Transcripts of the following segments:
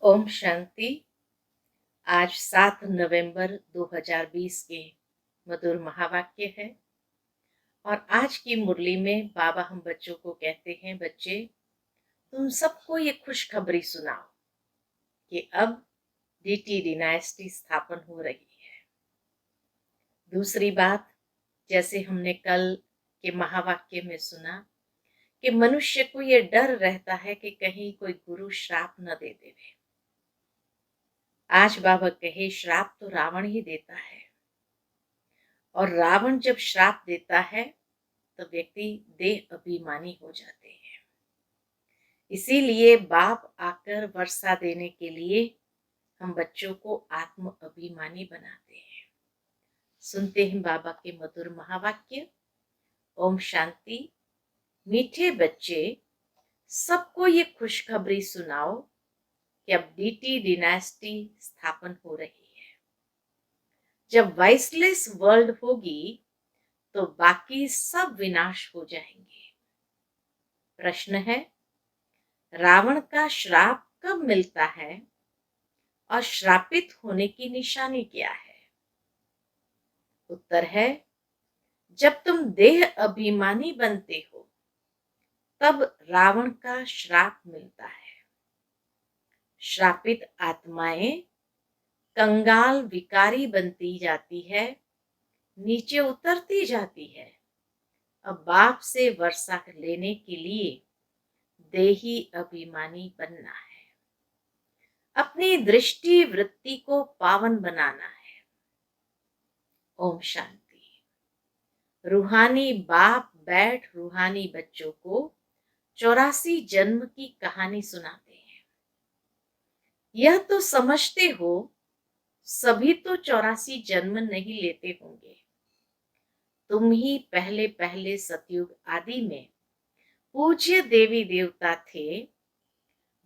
ओम शांति। आज 7 नवंबर 2020 के मधुर महावाक्य है। और आज की मुरली में बाबा हम बच्चों को कहते हैं, बच्चे तुम सबको ये खुशखबरी सुनाओ कि अब डीटी डिनाइस्टी स्थापन हो रही है। दूसरी बात, जैसे हमने कल के महावाक्य में सुना कि मनुष्य को ये डर रहता है कि कहीं कोई गुरु श्राप न दे देवे। आज बाबा कहे श्राप तो रावण ही देता है, और रावण जब श्राप देता है तो व्यक्ति देह अभिमानी हो जाते हैं। इसीलिए बाप आकर वर्षा देने के लिए हम बच्चों को आत्म अभिमानी बनाते हैं। सुनते हैं बाबा के मधुर महावाक्य। ओम शांति। मीठे बच्चे, सबको ये खुशखबरी सुनाओ कि अब डीटी डिनाइस्टी स्थापन हो रही है। जब वाइसलेस वर्ल्ड होगी तो बाकी सब विनाश हो जाएंगे। प्रश्न है, रावण का श्राप कब मिलता है और श्रापित होने की निशानी क्या है? उत्तर है, जब तुम देह अभिमानी बनते हो तब रावण का श्राप मिलता है। श्रापित आत्माएं कंगाल विकारी बनती जाती है, नीचे उतरती जाती है। अब बाप से वर्षा लेने के लिए देही अभिमानी बनना है, अपनी दृष्टि वृत्ति को पावन बनाना है। ओम शांति। रूहानी बाप बैठ रूहानी बच्चों को 84 जन्म की कहानी सुनाते हैं। यह तो समझते हो सभी तो 84 जन्म नहीं लेते होंगे। तुम ही पहले पहले सतयुग आदि में पूज्य देवी देवता थे।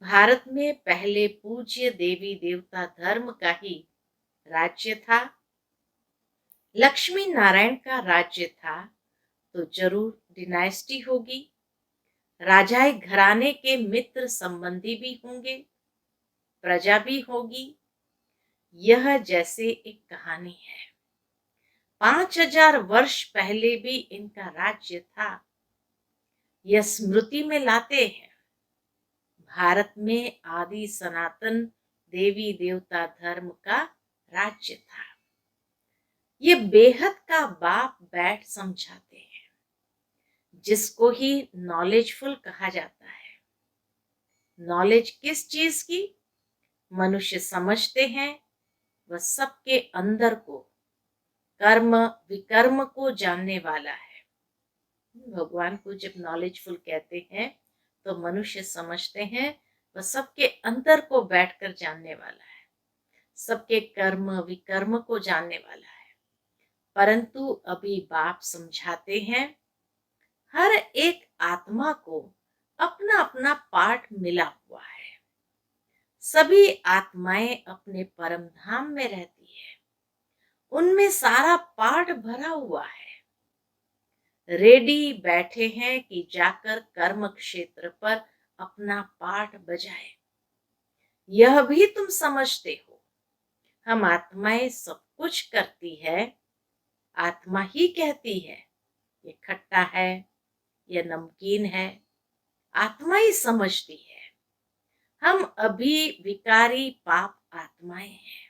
भारत में पहले पूज्य देवी देवता धर्म का ही राज्य था। लक्ष्मी नारायण का राज्य था तो जरूर डिनाइस्टी होगी। राजाए घराने के मित्र संबंधी भी होंगे, प्रजा भी होगी। यह जैसे एक कहानी है। 5000 वर्ष पहले भी इनका राज्य था। यह स्मृति में लाते हैं। भारत में आदि सनातन देवी देवता धर्म का राज्य था। ये बेहद का बाप बैठ समझाते हैं, जिसको ही नॉलेजफुल कहा जाता है। नॉलेज किस चीज की? मनुष्य समझते हैं वह सबके अंदर को, कर्म विकर्म को जानने वाला है। भगवान को जब नॉलेजफुल कहते हैं तो मनुष्य समझते हैं वह सबके अंदर को बैठकर जानने वाला है, सबके कर्म विकर्म को जानने वाला है। परंतु अभी बाप समझाते हैं, हर एक आत्मा को अपना अपना पाठ मिला हुआ है। सभी आत्माएं अपने परम धाम में रहती है, उनमें सारा पाठ भरा हुआ है। रेडी बैठे हैं कि जाकर कर्म क्षेत्र पर अपना पाठ बजाए। यह भी तुम समझते हो, हम आत्माएं सब कुछ करती है। आत्मा ही कहती है ये खट्टा है, ये नमकीन है। आत्मा ही समझती है। हम अभी विकारी पाप आत्माएं हैं,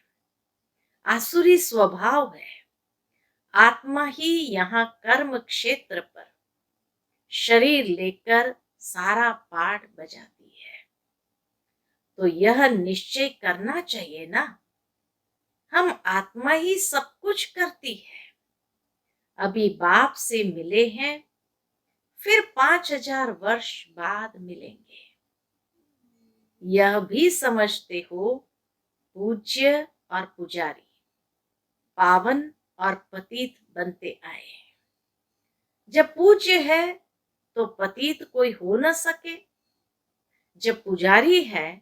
आसुरी स्वभाव है। आत्मा ही यहाँ कर्म क्षेत्र पर शरीर लेकर सारा पाठ बजाती है। तो यह निश्चय करना चाहिए ना, हम आत्मा ही सब कुछ करती है। अभी बाप से मिले हैं, फिर 5000 वर्ष बाद मिलेंगे। यह भी समझते हो पूज्य और पुजारी पावन और पतित बनते आए। जब पूज्य है तो पतित कोई हो न सके, जब पुजारी है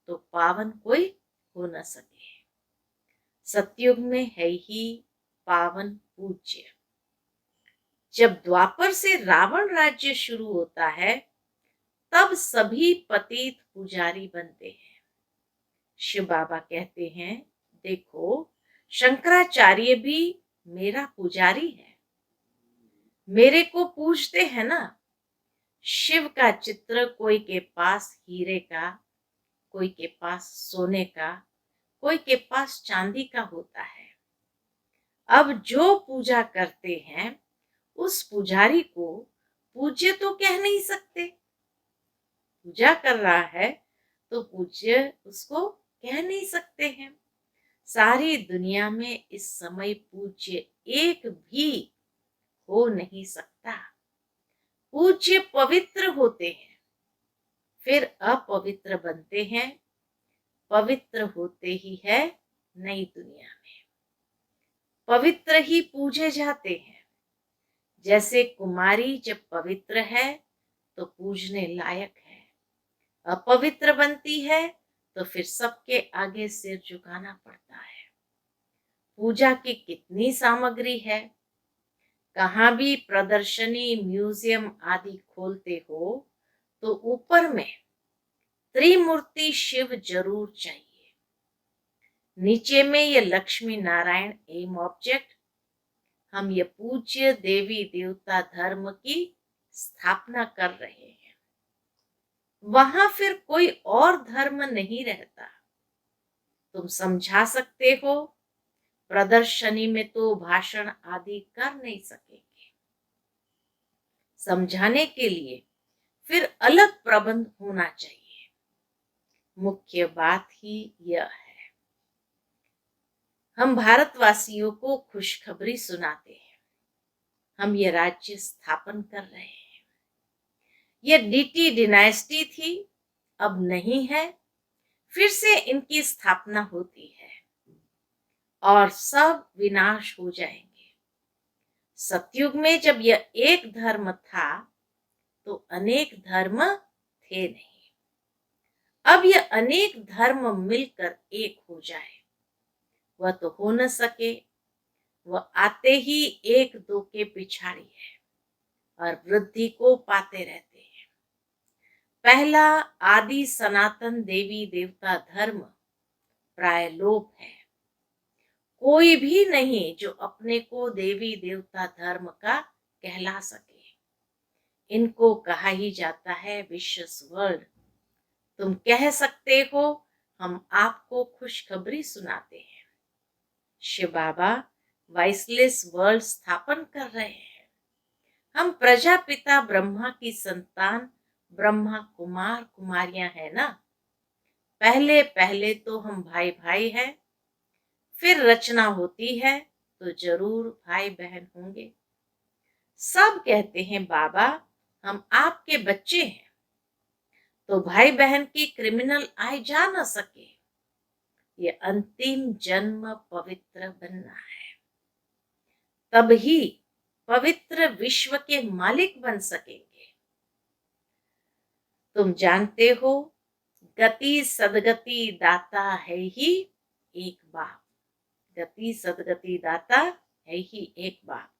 तो पावन कोई हो न सके। सतयुग में है ही पावन पूज्य। जब द्वापर से रावण राज्य शुरू होता है तब सभी पतित पुजारी बनते हैं। शिव बाबा कहते हैं, देखो शंकराचार्य भी मेरा पुजारी है, मेरे को पूजते हैं ना। शिव का चित्र कोई के पास हीरे का, कोई के पास सोने का, कोई के पास चांदी का होता है। अब जो पूजा करते हैं उस पुजारी को पूज्य तो कह नहीं सकते। पूजा कर रहा है तो पूज्य उसको कह नहीं सकते हैं। सारी दुनिया में इस समय पूज्य एक भी हो नहीं सकता। पूज्य पवित्र होते हैं, फिर अपवित्र बनते हैं, पवित्र होते ही है नई दुनिया में। पवित्र ही पूजे जाते हैं। जैसे कुमारी जब पवित्र है तो पूजने लायक है, अपवित्र बनती है तो फिर सबके आगे सिर झुकाना पड़ता है। पूजा की कितनी सामग्री है। कहाँ भी प्रदर्शनी, म्यूजियम आदि खोलते हो तो ऊपर में त्रिमूर्ति शिव जरूर चाहिए। नीचे में ये लक्ष्मी नारायण एम ऑब्जेक्ट। हम ये पूज्य देवी देवता धर्म की स्थापना कर रहे हैं। वहां फिर कोई और धर्म नहीं रहता। तुम समझा सकते हो, प्रदर्शनी में तो भाषण आदि कर नहीं सकेंगे। समझाने के लिए फिर अलग प्रबंध होना चाहिए। मुख्य बात ही यह है, हम भारतवासियों को खुशखबरी सुनाते हैं। हम ये राज्य स्थापन कर रहे हैं। ये डीटी डिनाइस्टी थी, अब नहीं है, फिर से इनकी स्थापना होती है और सब विनाश हो जाएंगे। सतयुग में जब यह एक धर्म था तो अनेक धर्म थे नहीं। अब यह अनेक धर्म मिलकर एक हो जाए, वह तो हो न सके। वह आते ही एक दो के पिछाड़ी है और वृद्धि को पाते रहते हैं। पहला आदि सनातन देवी देवता धर्म प्राय लोप है। कोई भी नहीं जो अपने को देवी देवता धर्म का कहला सके। इनको कहा ही जाता है विशेष वर्ल्ड। तुम कह सकते हो हम आपको खुशखबरी सुनाते हैं। शिव बाबा वाइसलेस वर्ल्ड स्थापन कर रहे हैं। हम प्रजापिता ब्रह्मा की संतान ब्रह्मा कुमार कुमारियां हैं ना। पहले पहले तो हम भाई भाई हैं, फिर रचना होती है तो जरूर भाई बहन होंगे। सब कहते हैं बाबा हम आपके बच्चे हैं, तो भाई बहन की क्रिमिनल आय जा न सके। ये अंतिम जन्म पवित्र बनना है, तब ही पवित्र विश्व के मालिक बन सकेंगे। तुम जानते हो, गति सदगति दाता है ही एक बाप। गति सदगति दाता है ही एक बाप।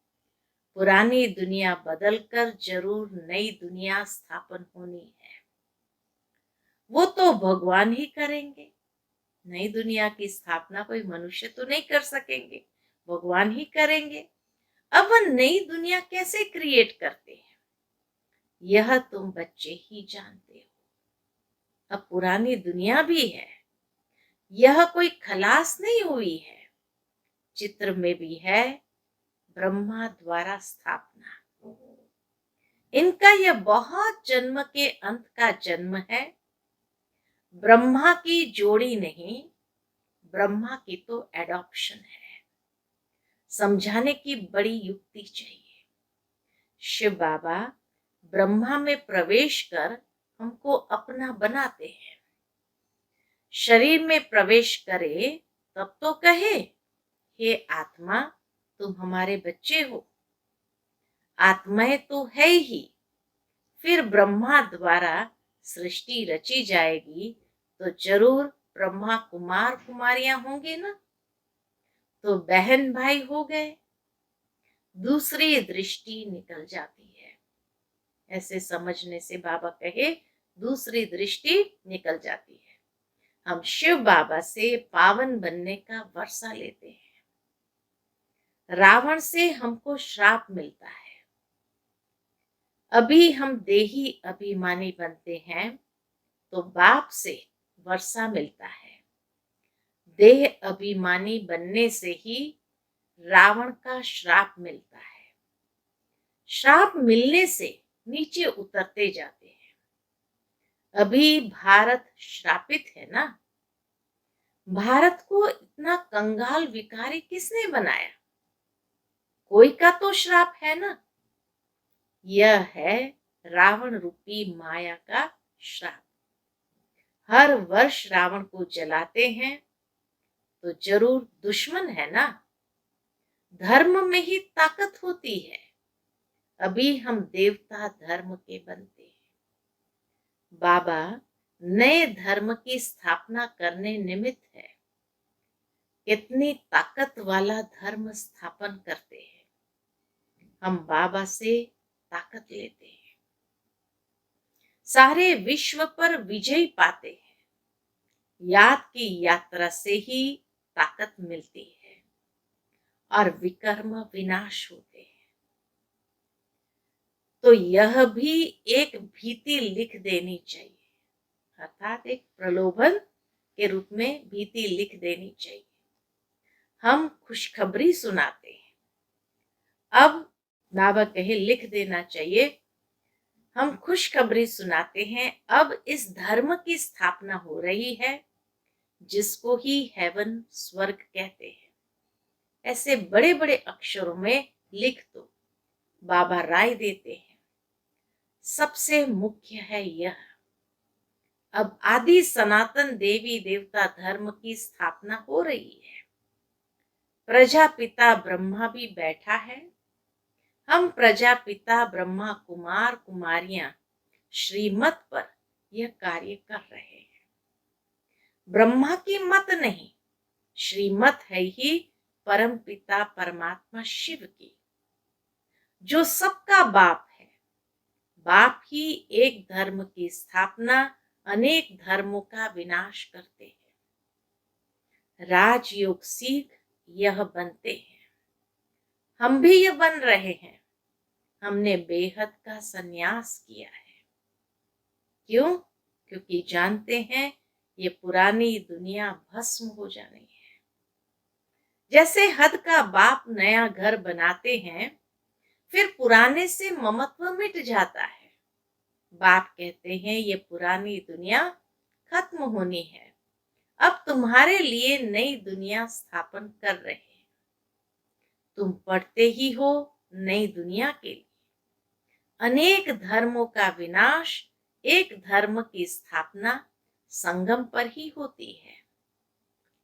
पुरानी दुनिया बदलकर जरूर नई दुनिया स्थापन होनी है। वो तो भगवान ही करेंगे। नई दुनिया की स्थापना कोई मनुष्य तो नहीं कर सकेंगे, भगवान ही करेंगे। अब वह नई दुनिया कैसे क्रिएट करते हैं, यह तुम बच्चे ही जानते हो। अब पुरानी दुनिया भी है, यह कोई खलास नहीं हुई है। चित्र में भी है ब्रह्मा द्वारा स्थापना। इनका यह बहुत जन्म के अंत का जन्म है। ब्रह्मा की जोड़ी नहीं, ब्रह्मा की तो एडॉप्शन है। समझाने की बड़ी युक्ति चाहिए। शिव बाबा ब्रह्मा में प्रवेश कर हमको अपना बनाते हैं। शरीर में प्रवेश करे तब तो कहे, हे आत्मा तुम हमारे बच्चे हो। आत्माएं तो है ही, फिर ब्रह्मा द्वारा सृष्टि रची जाएगी तो जरूर ब्रह्मा कुमार कुमारियां होंगे ना, तो बहन भाई हो गए। दूसरी दृष्टि निकल जाती है। ऐसे समझने से बाबा कहे दूसरी दृष्टि निकल जाती है। हम शिव बाबा से पावन बनने का वर्षा लेते हैं। रावण से हमको श्राप मिलता है। अभी हम देही अभिमानी बनते हैं तो बाप से वर्षा मिलता है। देह अभिमानी बनने से ही रावण का श्राप मिलता है। श्राप मिलने से नीचे उतरते जाते हैं। अभी भारत श्रापित है ना। भारत को इतना कंगाल विकारी किसने बनाया? कोई का तो श्राप है ना। यह है रावण रूपी माया का श्राप। हर वर्ष रावण को जलाते हैं तो जरूर दुश्मन है ना। धर्म में ही ताकत होती है। अभी हम देवता धर्म के बनते हैं। बाबा नए धर्म की स्थापना करने निमित्त है। कितनी ताकत वाला धर्म स्थापन करते हैं। हम बाबा से ताकत लेते हैं। सारे विश्व पर विजय पाते हैं। याद की यात्रा से ही ताकत मिलती है और विकर्म विनाश होते हैं। तो यह भी एक भीति लिख देनी चाहिए, अर्थात एक प्रलोभन के रूप में भीति लिख देनी चाहिए। हम खुशखबरी सुनाते हैं। अब बाबा कहे लिख देना चाहिए। हम खुशखबरी सुनाते हैं। अब इस धर्म की स्थापना हो रही है जिसको ही हेवन स्वर्ग कहते हैं। ऐसे बड़े बड़े अक्षरों में लिख दो। बाबा राय देते हैं। सबसे मुख्य है यह, अब आदि सनातन देवी देवता धर्म की स्थापना हो रही है। प्रजापिता ब्रह्मा भी बैठा है। हम प्रजापिता ब्रह्मा कुमार कुमारियां श्रीमत पर यह कार्य कर रहे हैं। ब्रह्मा की मत नहीं, श्रीमत है ही परम पिता परमात्मा शिव की, जो सबका बाप है। बाप ही एक धर्म की स्थापना, अनेक धर्मों का विनाश करते हैं। राजयोग सीख यह बनते हैं। हम भी यह बन रहे हैं। हमने बेहद का संन्यास किया है। क्यों? क्योंकि जानते हैं ये पुरानी दुनिया भस्म हो जानी है। जैसे हद का बाप नया घर बनाते हैं, फिर पुराने से ममत्व मिट जाता है। बाप कहते हैं ये पुरानी दुनिया खत्म होनी है। अब तुम्हारे लिए नई दुनिया स्थापन कर रहे हैं। तुम पढ़ते ही हो नई दुनिया के लिए। अनेक धर्मों का विनाश, एक धर्म की स्थापना संगम पर ही होती है।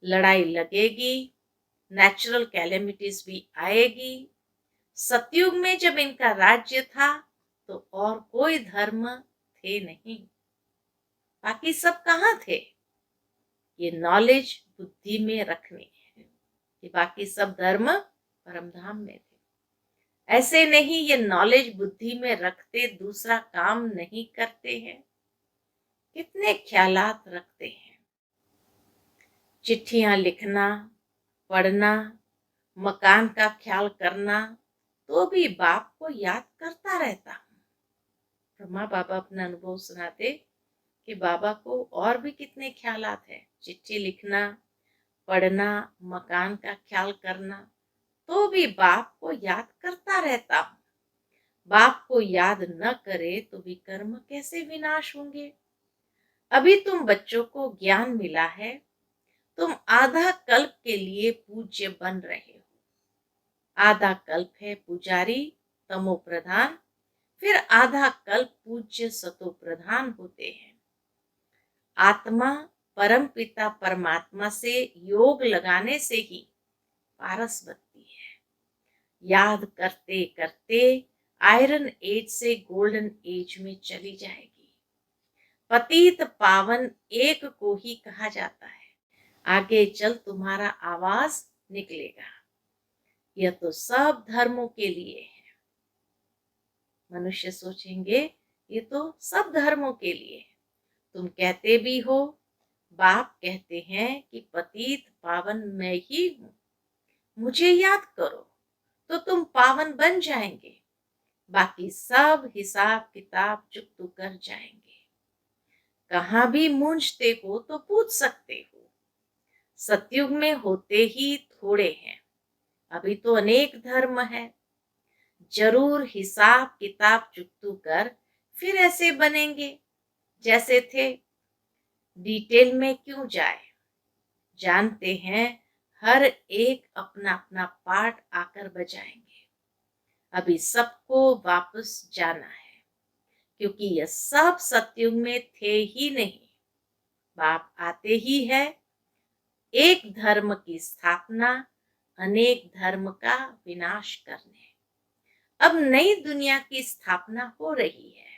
लड़ाई लगेगी, नेचुरल कैलेमिटीज भी आएगी। सतयुग में जब इनका राज्य था तो और कोई धर्म थे नहीं। बाकी सब कहाँ थे? ये नॉलेज बुद्धि में रखनी है कि बाकी सब धर्म परमधाम में थे। ऐसे नहीं, ये नॉलेज बुद्धि में रखते दूसरा काम नहीं करते हैं। कितने ख्यालात रखते हैं। चिट्ठियां लिखना, पढ़ना, मकान का ख्याल करना, तो भी बाप को याद करता रहता हूँ। ब्रह्मा बाबा अपना अनुभव सुनाते कि बाबा को और भी कितने ख्यालात हैं। चिट्ठी लिखना, पढ़ना, मकान का ख्याल करना, तो भी बाप को याद करता रहता हूँ। बाप को याद न करे तो विकर्म कैसे विनाश होंगे? अभी तुम बच्चों को ज्ञान मिला है। तुम आधा कल्प के लिए पूज्य बन रहे हो। आधा कल्प है पुजारी तमो प्रधान, फिर आधा कल्प पूज्य सतो प्रधान होते हैं। आत्मा परम पिता परमात्मा से योग लगाने से ही पारस बनती है। याद करते करते आयरन एज से गोल्डन एज में चली जाएगी। पतित पावन एक को ही कहा जाता है। आगे चल तुम्हारा आवाज निकलेगा। यह तो सब धर्मों के लिए है। मनुष्य सोचेंगे ये तो सब धर्मों के लिए है। तुम कहते भी हो बाप कहते हैं कि पतित पावन मैं ही हूं, मुझे याद करो तो तुम पावन बन जाएंगे, बाकी सब हिसाब किताब चुकतो कर जाएंगे। कहाँ भी मूंझते हो तो पूछ सकते हो, सतयुग में होते ही थोड़े हैं, अभी तो अनेक धर्म है। जरूर हिसाब किताब चुकतू कर फिर ऐसे बनेंगे जैसे थे। डिटेल में क्यों जाए, जानते हैं हर एक अपना अपना पार्ट आकर बजाएंगे। अभी सबको वापस जाना है, क्योंकि यह सब सतयुग में थे ही नहीं। बाप आते ही है, एक धर्म की स्थापना, अनेक धर्म का विनाश करने। अब नई दुनिया की स्थापना हो रही है,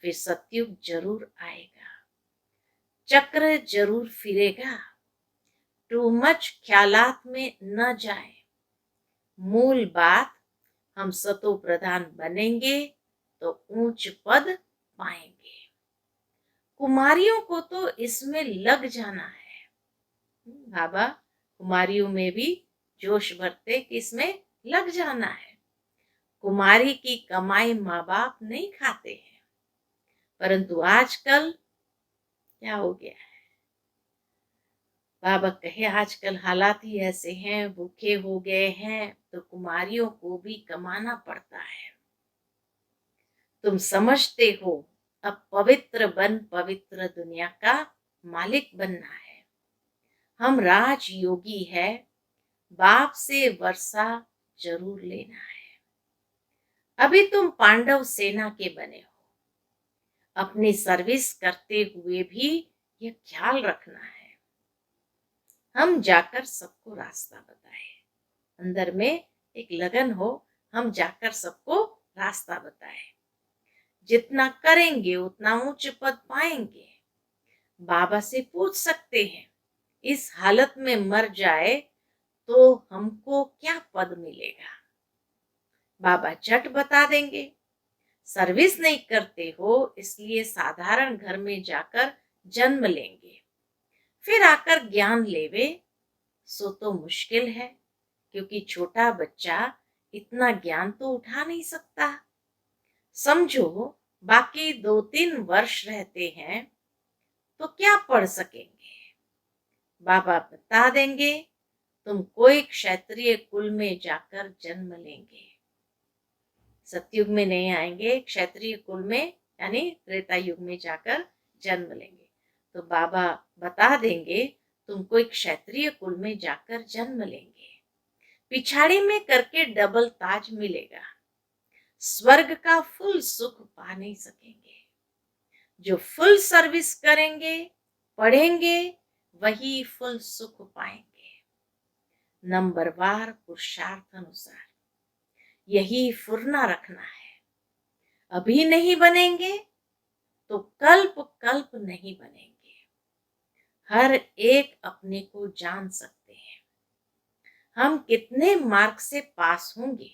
फिर सतयुग जरूर आएगा, चक्र जरूर फिरेगा। टू मच ख्यालात में न जाए, मूल बात हम सतो प्रधान बनेंगे तो ऊंच पद पाएंगे। कुमारियों को तो इसमें लग जाना है। बाबा कुमारियों में भी जोश भरते कि इसमें लग जाना है। कुमारी की कमाई माँ बाप नहीं खाते हैं, परंतु आजकल क्या हो गया है, बाबा कहे आजकल हालात ही ऐसे हैं, भूखे हो गए हैं तो कुमारियों को भी कमाना पड़ता है। तुम समझते हो अब पवित्र बन पवित्र दुनिया का मालिक बनना है। हम राजयोगी है, बाप से वर्षा जरूर लेना है। अभी तुम पांडव सेना के बने हो, अपनी सर्विस करते हुए भी यह ख्याल रखना है, हम जाकर सबको रास्ता बताए। अंदर में एक लगन हो, हम जाकर सबको रास्ता बताए। जितना करेंगे उतना उच्च पद पाएंगे। बाबा से पूछ सकते हैं, इस हालत में मर जाए तो हमको क्या पद मिलेगा। बाबा झट बता देंगे, सर्विस नहीं करते हो इसलिए साधारण घर में जाकर जन्म लेंगे, फिर आकर ज्ञान लेवे सो तो मुश्किल है, क्योंकि छोटा बच्चा इतना ज्ञान तो उठा नहीं सकता। समझो बाकी 2-3 वर्ष रहते हैं तो क्या पढ़ सकेंगे। बाबा बता देंगे, तुम कोई क्षत्रिय कुल में जाकर जन्म लेंगे। सतयुग में नहीं आएंगे, क्षत्रिय कुल में यानी त्रेता युग में जाकर जन्म लेंगे। तो बाबा बता देंगे, तुम कोई क्षत्रिय कुल में जाकर जन्म लेंगे, पिछाड़ी में करके डबल ताज मिलेगा, स्वर्ग का फुल सुख पा नहीं सकेंगे। जो फुल सर्विस करेंगे पढ़ेंगे वही फुल सुख पाएंगे। नंबरवार पुरुषार्थ अनुसार यही फुरना रखना है। अभी नहीं बनेंगे तो कल्प कल्प नहीं बनेंगे। हर एक अपने को जान सकते हैं, हम कितने मार्क से पास होंगे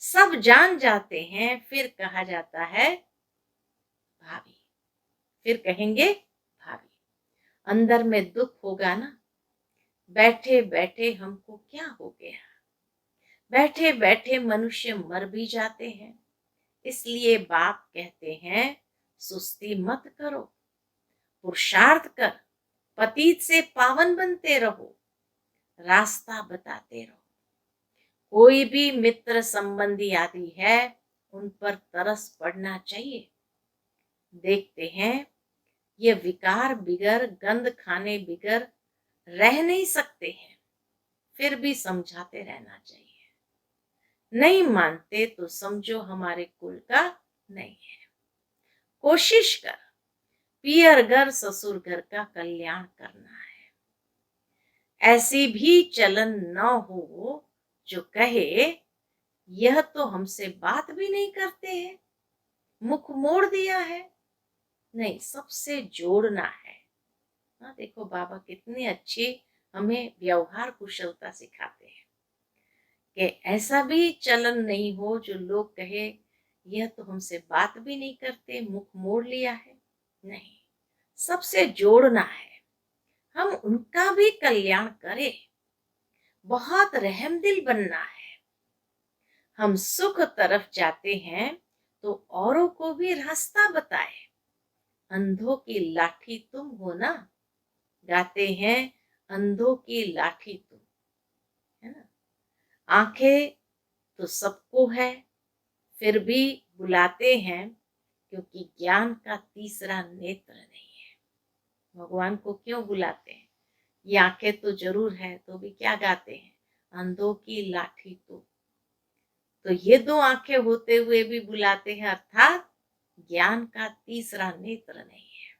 सब जान जाते हैं। फिर कहा जाता है भाभी, फिर कहेंगे भाभी। अंदर में दुख होगा ना, बैठे बैठे हमको क्या हो गया। बैठे बैठे मनुष्य मर भी जाते हैं, इसलिए बाप कहते हैं सुस्ती मत करो, पुरुषार्थ कर, पतित से पावन बनते रहो, रास्ता बताते रहो। कोई भी मित्र संबंधी आदि है उन पर तरस पड़ना चाहिए। देखते हैं ये विकार बिगर गंध खाने बिगर रह नहीं सकते हैं, फिर भी समझाते रहना चाहिए। नहीं मानते तो समझो हमारे कुल का नहीं है। कोशिश कर पियर घर ससुर घर का कल्याण करना है। ऐसी भी चलन न हो जो कहे यह तो हमसे बात भी नहीं करते हैं, मुख मोड़ दिया है। नहीं, सबसे जोड़ना है। हाँ, देखो बाबा कितनी अच्छी हमें व्यवहार कुशलता सिखाते हैं कि ऐसा भी चलन नहीं हो जो लोग कहे यह तो हमसे बात भी नहीं करते, मुख मोड़ लिया है। नहीं, सबसे जोड़ना है, हम उनका भी कल्याण करें, बहुत रहमदिल बनना है। हम सुख तरफ जाते हैं तो औरों को भी रास्ता बताए, अंधों की लाठी तुम हो ना, गाते हैं अंधों की लाठी तुम, है ना। आंखें तो सबको है, फिर भी बुलाते हैं, क्योंकि ज्ञान का तीसरा नेत्र नहीं है। भगवान को क्यों बुलाते हैं? ये आंखें तो जरूर है, तो भी क्या गाते हैं? अंधों की लाठी तो ये दो आंखें होते हुए भी बुलाते हैं, अर्थात ज्ञान का तीसरा नेत्र नहीं है।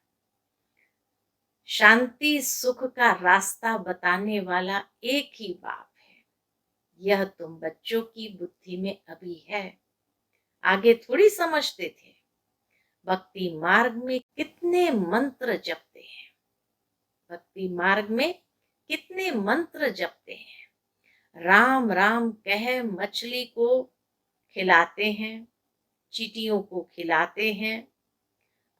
शांति सुख का रास्ता बताने वाला एक ही बाप है, यह तुम बच्चों की बुद्धि में अभी है, आगे थोड़ी समझते थे। भक्ति मार्ग में कितने मंत्र जपते हैं, भक्ति मार्ग में कितने मंत्र जपते हैं। राम राम कह मछली को खिलाते हैं, चींटियों को खिलाते हैं।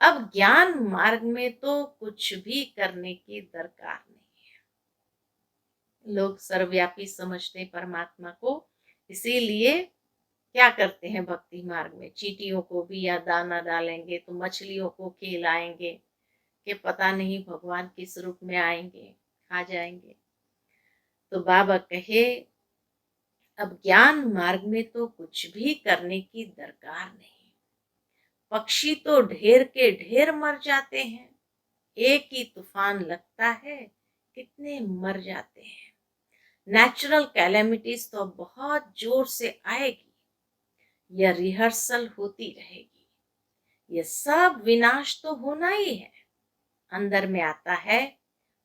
अब ज्ञान मार्ग में तो कुछ भी करने की दरकार नहीं है। लोग सर्वव्यापी समझते हैं परमात्मा को, इसीलिए क्या करते हैं भक्ति मार्ग में? चींटियों को भी या दाना डालेंगे तो मछलियों को खिलाएंगे कि पता नहीं भगवान किस रूप में आएंगे, खा जाएंगे। तो बाबा कहे अब ज्ञान मार्ग में तो कुछ भी करने की दरकार नहीं। पक्षी तो ढेर के ढेर मर जाते हैं, एक ही तूफान लगता है कितने मर जाते हैं। नेचुरल कैलेमिटीज तो बहुत जोर से आएगी, यह रिहर्सल होती रहेगी, यह सब विनाश तो होना ही है। अंदर में आता है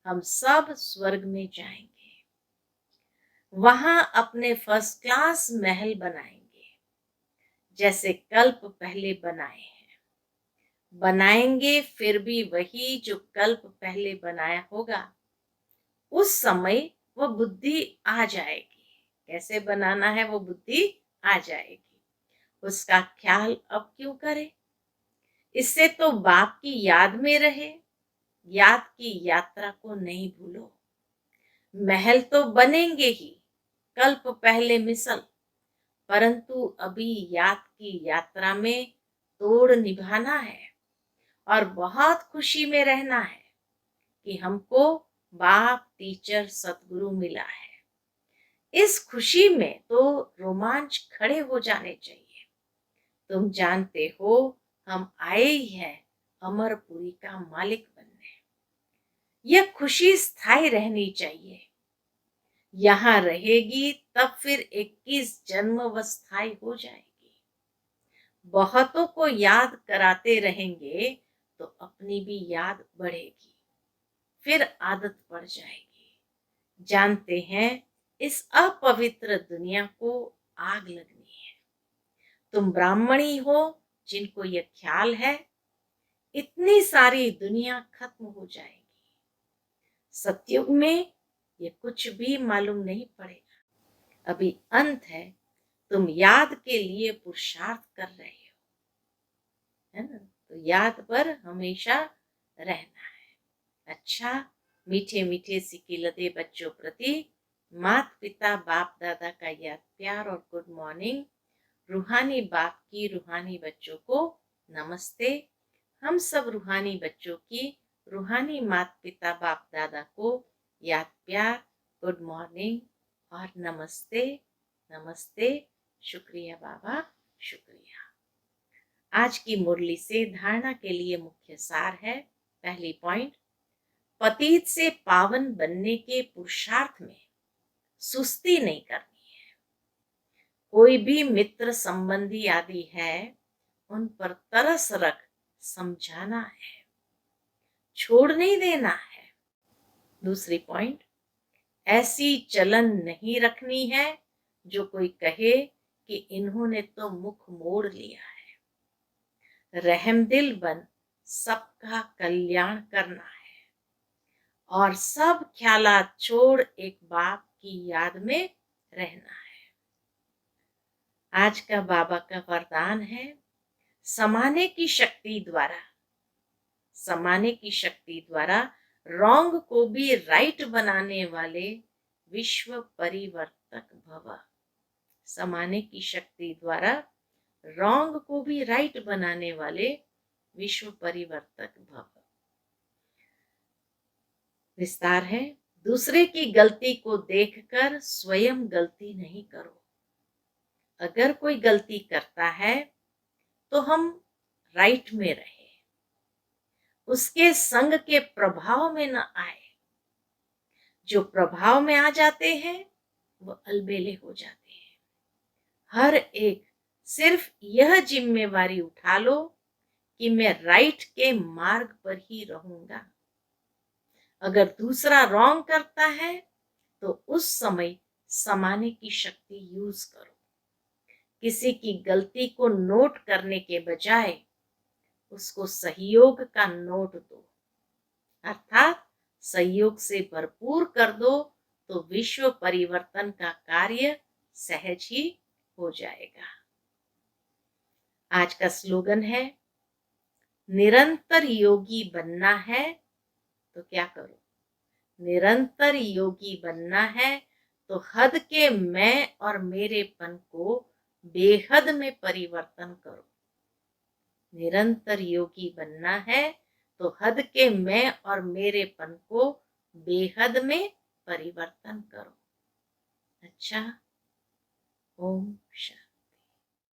हम सब स्वर्ग में जाएंगे, वहां अपने फर्स्ट क्लास महल बनाएंगे, जैसे कल्प पहले बनाए हैं। बनाएंगे फिर भी वही जो कल्प पहले बनाया होगा। उस समय वो बुद्धि आ जाएगी, कैसे बनाना है वो बुद्धि आ जाएगी। उसका ख्याल अब क्यों करे? इससे तो बाप की याद में रहे, याद की यात्रा को नहीं भूलो। महल तो बनेंगे ही कल्प पहले मिसल, परंतु अभी याद की यात्रा में तोड़ निभाना है और बहुत खुशी में रहना है कि हमको बाप टीचर सतगुरु मिला है। इस खुशी में तो रोमांच खड़े हो जाने चाहिए। तुम जानते हो हम आए ही हैं अमरपुरी का मालिक बनने। यह खुशी स्थायी रहनी चाहिए, यहाँ रहेगी तब फिर 21 जन्म अवस्थाई हो जाएगी। बहुतों को याद कराते रहेंगे तो अपनी भी याद बढ़ेगी, फिर आदत पड़ जाएगी। जानते हैं इस अपवित्र दुनिया को आग लगनी है। तुम ब्राह्मणी हो जिनको यह ख्याल है, इतनी सारी दुनिया खत्म हो जाएगी। सतयुग में ये कुछ भी मालूम नहीं पड़ेगा। अभी अंत है, तुम याद के लिए पुरुषार्थ कर रहे हो, है ना। तो याद पर हमेशा रहना है। अच्छा, मीठे मीठे सिकिलते बच्चों प्रति माता पिता बाप दादा का याद प्यार और गुड मॉर्निंग। रूहानी बाप की रूहानी बच्चों को नमस्ते। हम सब रूहानी बच्चों की रूहानी माता पिता बाप दादा को याद प्यार, गुड मॉर्निंग और नमस्ते। नमस्ते, शुक्रिया बाबा, शुक्रिया। आज की मुरली से धारणा के लिए मुख्य सार है। पहली पॉइंट, पतित से पावन बनने के पुरुषार्थ में सुस्ती नहीं करनी है। कोई भी मित्र संबंधी आदि है, उन पर तरस रख समझाना है, छोड़ नहीं देना है। दूसरी पॉइंट, ऐसी चलन नहीं रखनी है जो कोई कहे कि इन्होंने तो मुख मोड़ लिया है। रहमदिल बन सबका कल्याण करना है और सब ख्यालात छोड़ एक बाप की याद में रहना है। आज का बाबा का वरदान है, समाने की शक्ति द्वारा समाने की शक्ति द्वारा रॉन्ग को भी राइट बनाने वाले विश्व परिवर्तक भव। समाने की शक्ति द्वारा रॉन्ग को भी राइट बनाने वाले विश्व परिवर्तक भव। विस्तार है, दूसरे की गलती को देखकर स्वयं गलती नहीं करो। अगर कोई गलती करता है तो हम राइट में रहे, उसके संग के प्रभाव में न आए। जो प्रभाव में आ जाते हैं वो अलबेले हो जाते हैं। हर एक सिर्फ यह जिम्मेवारी उठा लो कि मैं राइट के मार्ग पर ही रहूंगा। अगर दूसरा रॉन्ग करता है तो उस समय समाने की शक्ति यूज करो। किसी की गलती को नोट करने के बजाय उसको सहयोग का नोट दो, अर्थात सहयोग से भरपूर कर दो, तो विश्व परिवर्तन का कार्य सहज ही हो जाएगा। आज का स्लोगन है, निरंतर योगी बनना है तो क्या करो? निरंतर योगी बनना है तो हद के मैं और मेरेपन को बेहद में परिवर्तन करो। निरंतर योगी बनना है तो हद के मैं और मेरेपन को बेहद में परिवर्तन करो। अच्छा, ओम शांति।